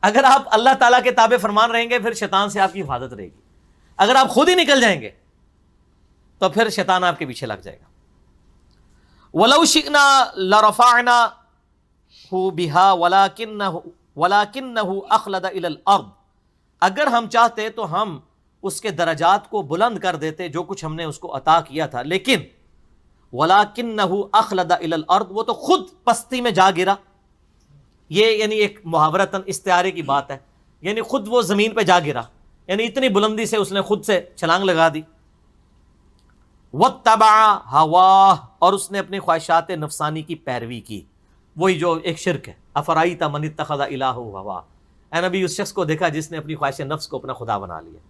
اگر آپ اللہ تعالیٰ کے تابع فرمان رہیں گے پھر شیطان سے آپ کی حفاظت رہے گی. اگر آپ خود ہی نکل جائیں گے تو پھر شیطان آپ کے پیچھے لگ جائے گا. وَلَوْ شِئْنَا لَرَفَعْنَاهُ بِهَا وَلَكِنَّهُ أَخْلَدَ إِلَى الْأَرْضِ. اگر ہم چاہتے تو ہم اس کے درجات کو بلند کر دیتے جو کچھ ہم نے اس کو عطا کیا تھا, لیکن وَلَكِنَّهُ أَخْلَدَ إِلَى الْأَرْضِ, وہ تو خود پستی میں جا گرا. یہ یعنی ایک محاورتاً استعارے کی بات ہے, یعنی خود وہ زمین پہ جا گرا, یعنی اتنی بلندی سے اس نے خود سے چھلانگ لگا دی. وَاتَّبَعَ هَوَاهُ, اور اس نے اپنی خواہشات نفسانی کی پیروی کی. وہی جو ایک شرک ہے, أَفَرَأَيْتَ مَنِ اتَّخَذَ إِلَٰهَهُ هَوَاهُ. اے نبی اس شخص کو دیکھا جس نے اپنی خواہش نفس کو اپنا خدا بنا لیا.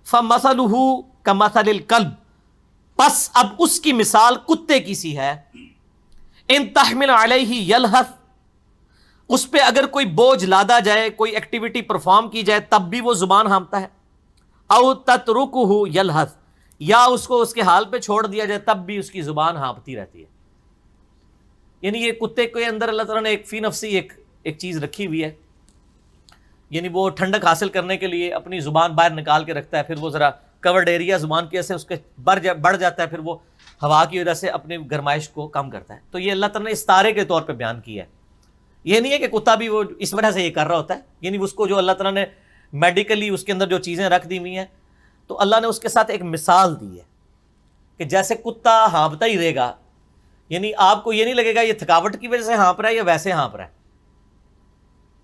فَمَثَلُهُ كَمَثَلِ الْكَلْبِ, پس اب اس کی مثال کتے کی سی ہے. إِن تَحْمِلْ عَلَيْهِ يَلْهَثْ, اس پہ اگر کوئی بوجھ لادا جائے, کوئی ایکٹیویٹی پرفارم کی جائے تب بھی وہ زبان ہانپتا ہے. او تترکہ یلہث, یا اس کو اس کے حال پہ چھوڑ دیا جائے تب بھی اس کی زبان ہانپتی رہتی ہے. یعنی یہ کتے کے اندر اللہ تعالیٰ نے ایک فی نفسی ایک چیز رکھی ہوئی ہے, یعنی وہ ٹھنڈک حاصل کرنے کے لیے اپنی زبان باہر نکال کے رکھتا ہے, پھر وہ ذرا کورڈ ایریا زبان کی وجہ سے اس کے بڑھ جاتا ہے, پھر وہ ہوا کی وجہ سے اپنی گرمائش کو کم کرتا ہے. تو یہ اللہ تعالیٰ نے استارے کے طور پہ بیان کیا ہے. یہ نہیں ہے کہ کتا بھی وہ اس وجہ سے یہ کر رہا ہوتا ہے, یعنی اس کو جو اللہ تعالیٰ نے میڈیکلی اس کے اندر جو چیزیں رکھ دی ہوئی ہیں تو اللہ نے اس کے ساتھ ایک مثال دی ہے کہ جیسے کتا ہانپتا ہی رہے گا, یعنی آپ کو یہ نہیں لگے گا یہ تھکاوٹ کی وجہ سے ہانپ رہا ہے یا ویسے ہانپ رہا ہے,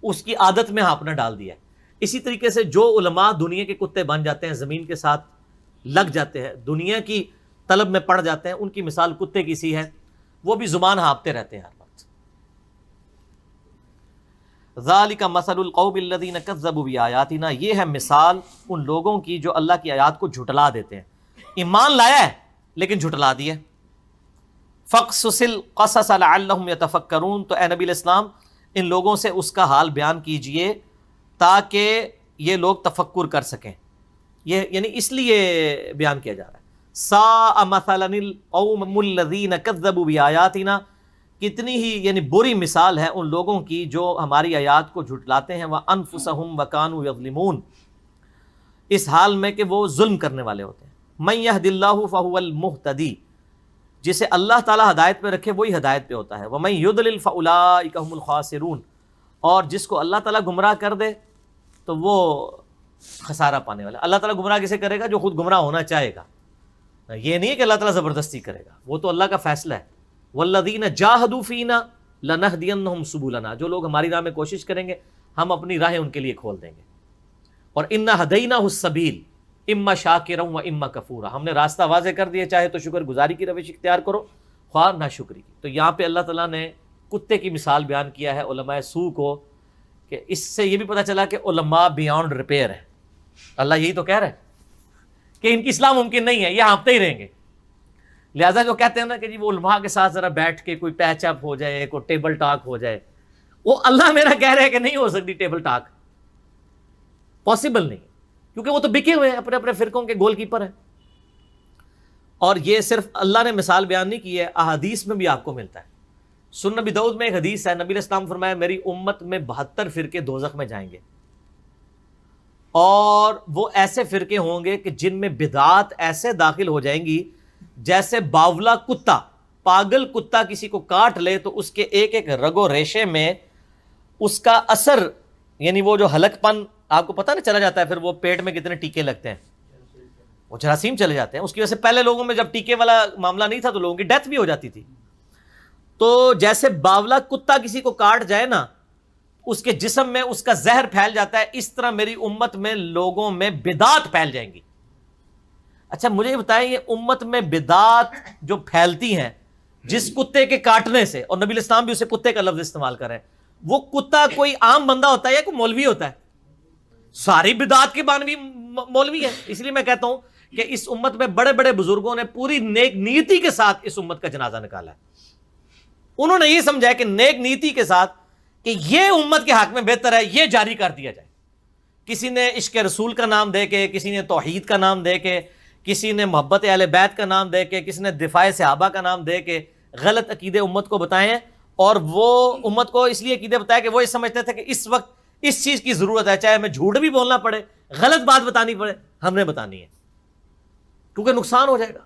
اس کی عادت میں ہانپنا ڈال دیا ہے. اسی طریقے سے جو علماء دنیا کے کتے بن جاتے ہیں, زمین کے ساتھ لگ جاتے ہیں, دنیا کی طلب میں پڑ جاتے ہیں, ان کی مثال کتے کی سی ہے, وہ بھی زبان ہانپتے رہتے ہیں ہر وقت. ذالک مثل القوم الذین کذبوا بآیاتنا, یہ ہے مثال ان لوگوں کی جو اللہ کی آیات کو جھٹلا دیتے ہیں. ایمان لایا ہے لیکن جھٹلا دیا. فاقصص القصص لعلہم یتفکرون, تو اے نبی علیہ السلام ان لوگوں سے اس کا حال بیان کیجئے تاکہ یہ لوگ تفکر کر سکیں. یہ یعنی اس لیے بیان کیا جا رہا ہے. ساء مثلا القوم الذین کذبوا بآیاتنا, کتنی ہی یعنی بری مثال ہے ان لوگوں کی جو ہماری آیات کو جھٹلاتے ہیں. وَأَنفُسَهُمْ وَكَانُوا يَظْلِمُونَ, اس حال میں کہ وہ ظلم کرنے والے ہوتے ہیں. مَن يَهْدِ اللَّهُ فَهُوَ الْمُهْتَدِي, جسے اللہ تعالیٰ ہدایت پہ رکھے وہی ہدایت پہ ہوتا ہے. وَمَن يُضْلِلْ فَأُولَٰئِكَ هُمُ الْخَاسِرُونَ, اور جس کو اللہ تعالیٰ گمراہ کر دے تو وہ خسارہ پانے والا. اللہ تعالیٰ گمراہ کسے کرے گا؟ جو خود گمراہ ہونا چاہے گا. یہ نہیں ہے کہ اللہ تعالیٰ زبردستی کرے گا, وہ تو اللہ کا فیصلہ ہے. والذین جاہدوا فینا لنہدینہم سبلنا, جو لوگ ہماری راہ میں کوشش کریں گے ہم اپنی راہیں ان کے لیے کھول دیں گے. اور انا ہدیناہ السبیل اما شاکرا و اما کفورا, ہم نے راستہ واضح کر دیا, چاہے تو شکر گزاری کی روش اختیار کرو خواہ ناشکری کی. تو یہاں پہ اللہ تعالیٰ نے کتے کی مثال بیان کیا ہے علماء سو کو, کہ اس سے یہ بھی پتہ چلا کہ علماء بیانڈ ریپیئر ہیں. اللہ یہی تو کہہ رہے ہیں کہ ان کی اصلاح ممکن نہیں ہے, یہ ہانپتے ہی رہیں گے. لہٰذا جو کہتے ہیں نا کہ جی وہ علماء کے ساتھ ذرا بیٹھ کے کوئی پیچ اپ ہو جائے, کوئی ٹیبل ٹاک ہو جائے, وہ اللہ میرا کہہ رہے ہیں کہ نہیں ہو سکتی ٹیبل ٹاک, پاسبل نہیں, کیونکہ وہ تو بکے ہوئے ہیں, اپنے اپنے فرقوں کے گول کیپر ہیں. اور یہ صرف اللہ نے مثال بیان نہیں کی ہے, احادیث میں بھی آپ کو ملتا ہے. سنن نبی داؤد میں ایک حدیث ہے, نبی علیہ السلام فرمایا میری امت میں 72 فرقے دوزخ میں جائیں گے, اور وہ ایسے فرقے ہوں گے کہ جن میں بدعات ایسے داخل ہو جائیں گی جیسے باولا کتا, پاگل کتا کسی کو کاٹ لے تو اس کے ایک ایک رگ و ریشے میں اس کا اثر, یعنی وہ جو حلق پن آپ کو پتہ نہیں چلا جاتا ہے, پھر وہ پیٹ میں کتنے ٹیکے لگتے ہیں, وہ جراثیم چلے جاتے ہیں. اس کی وجہ سے پہلے لوگوں میں جب ٹیکے والا معاملہ نہیں تھا تو لوگوں کی ڈیتھ بھی ہو جاتی تھی. تو جیسے باولا کتا کسی کو کاٹ جائے نا, اس کے جسم میں اس کا زہر پھیل جاتا ہے, اس طرح میری امت میں لوگوں میں بدعات پھیل جائیں گی. اچھا مجھے یہ بتائیں, یہ امت میں بدعات جو پھیلتی ہیں جس کتے کے کاٹنے سے, اور نبی الاسلام بھی اسے کتے کا لفظ استعمال کر رہے ہیں, وہ کتا کوئی عام بندہ ہوتا ہے یا کوئی مولوی ہوتا ہے؟ ساری بدعات کے بانوی مولوی ہیں. اس لیے میں کہتا ہوں کہ اس امت میں بڑے بڑے بزرگوں نے پوری نیک نیتی کے ساتھ اس امت کا جنازہ نکالا ہے. انہوں نے یہ سمجھا کہ نیک نیتی کے ساتھ کہ یہ امت کے حق میں بہتر ہے, یہ جاری کر دیا جائے. کسی نے عشق رسول کا نام دے کے, کسی نے توحید کا نام دے کے, کسی نے محبت اہل بیت کا نام دے کے, کسی نے دفاع صحابہ کا نام دے کے غلط عقیدے امت کو بتائے ہیں, اور وہ امت کو اس لیے عقیدے بتایا کہ وہ یہ سمجھتے تھے کہ اس وقت اس چیز کی ضرورت ہے، چاہے ہمیں جھوٹ بھی بولنا پڑے، غلط بات بتانی پڑے، ہم نے بتانی ہے کیونکہ نقصان ہو جائے گا۔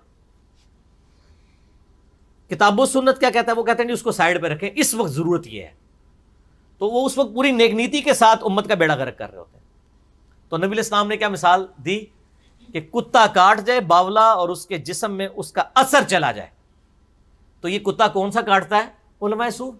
کتاب و سنت کیا کہتا ہے؟ وہ کہتے ہیں اس کو سائیڈ پہ رکھیں، اس وقت ضرورت یہ ہے، تو وہ اس وقت پوری نیک نیتی کے ساتھ امت کا بیڑا غرق کر رہے ہوتے ہیں۔ تو نبی علیہ السلام نے کیا مثال دی کہ کتا کاٹ جائے باولا اور اس کے جسم میں اس کا اثر چلا جائے، تو یہ کتا کون سا کاٹتا ہے؟ علماء سو